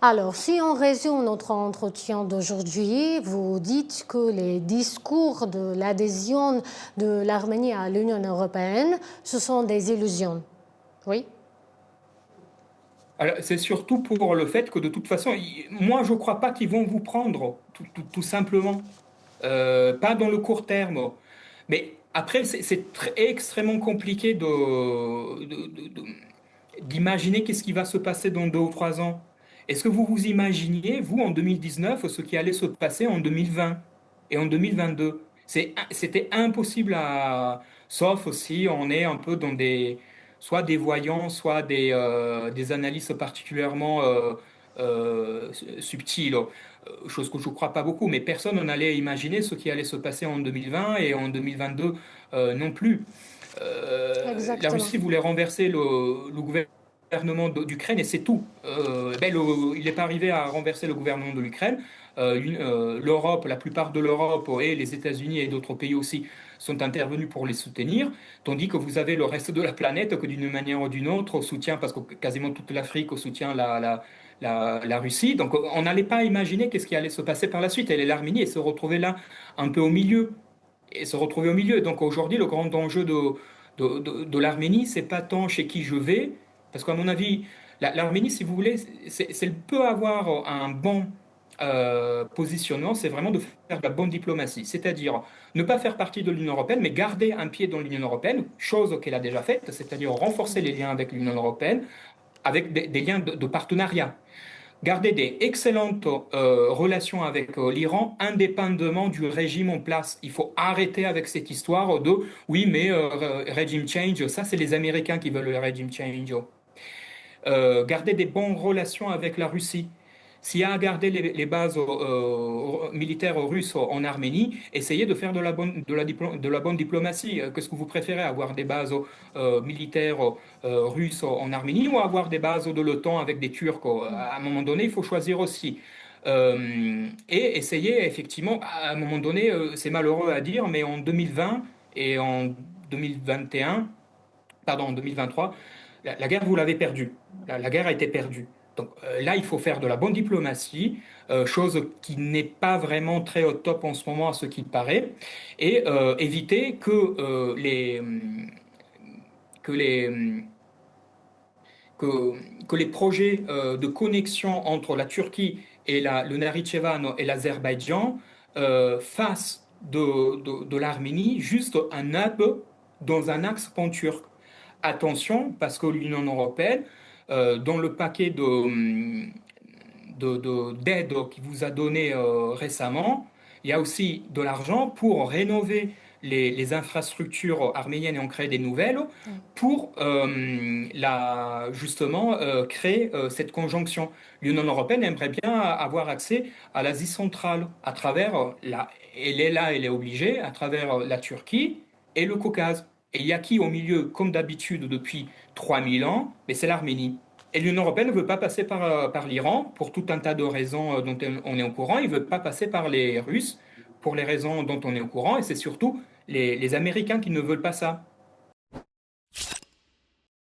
Alors, si on résume notre entretien d'aujourd'hui, vous dites que les discours de l'adhésion de l'Arménie à l'Union européenne, ce sont des illusions. Oui? Alors, c'est surtout pour le fait que de toute façon, moi, je ne crois pas qu'ils vont vous prendre, tout simplement. Pas dans le court terme. Mais après, extrêmement compliqué d'imaginer qu'est-ce qui va se passer dans 2 ou 3 ans. Est-ce que vous vous imaginiez, vous, en 2019, ce qui allait se passer en 2020 et en 2022? C'était impossible sauf si on est un peu dans soit des voyants, soit des analyses particulièrement subtiles. Chose que je ne crois pas beaucoup, mais personne n'allait imaginer ce qui allait se passer en 2020 et en 2022 non plus. La Exactement. Russie voulait renverser le gouvernement d'Ukraine et c'est tout. Il n'est pas arrivé à renverser le gouvernement de l'Ukraine. L'Europe, la plupart de l'Europe et les États-Unis et d'autres pays aussi sont intervenus pour les soutenir, tandis que vous avez le reste de la planète que d'une manière ou d'une autre soutient, parce que quasiment toute l'Afrique soutient la Russie. Donc on n'allait pas imaginer qu'est-ce qui allait se passer par la suite. Et l'Arménie se retrouvait là un peu au milieu et se retrouver au milieu. Donc aujourd'hui, le grand enjeu de l'Arménie, c'est pas tant chez qui je vais, parce qu'à mon avis, l'Arménie, si vous voulez, peut avoir un bon positionnement, c'est vraiment de faire de la bonne diplomatie, c'est-à-dire ne pas faire partie de l'Union européenne, mais garder un pied dans l'Union européenne, chose qu'elle a déjà faite, c'est-à-dire renforcer les liens avec l'Union européenne, avec des liens de partenariat garder des excellentes relations avec l'Iran, indépendamment du régime en place. Il faut arrêter avec cette histoire de oui, mais régime change, ça c'est les Américains qui veulent le régime change. Garder des bonnes relations avec la Russie. S'il y a à garder les bases militaires russes en Arménie, essayez de faire de la bonne diplomatie. Qu'est-ce que vous préférez, avoir des bases militaires russes en Arménie ou avoir des bases de l'OTAN avec des Turcs? À un moment donné, il faut choisir aussi. Et essayer, effectivement, à un moment donné, c'est malheureux à dire, mais en 2020 et en 2021, pardon, en 2023, la guerre, vous l'avez perdue. La guerre a été perdue. Donc là, il faut faire de la bonne diplomatie, chose qui n'est pas vraiment très au top en ce moment à ce qu'il paraît, et éviter que les, que les projets de connexion entre la Turquie et le Nakhitchevan et l'Azerbaïdjan fassent de l'Arménie juste un hub dans un axe pan-turc. Attention, parce que l'Union européenne, dans le paquet d'aide qu'il vous a donné récemment, il y a aussi de l'argent pour rénover les infrastructures arméniennes et en créer des nouvelles pour justement créer cette conjonction. L'Union européenne aimerait bien avoir accès à l'Asie centrale à travers elle est là, elle est obligée, à travers la Turquie et le Caucase. Et il y a qui au milieu, comme d'habitude depuis 3000 ans, mais c'est l'Arménie. Et l'Union européenne ne veut pas passer par l'Iran pour tout un tas de raisons dont on est au courant. Il ne veut pas passer par les Russes pour les raisons dont on est au courant. Et c'est surtout les Américains qui ne veulent pas ça.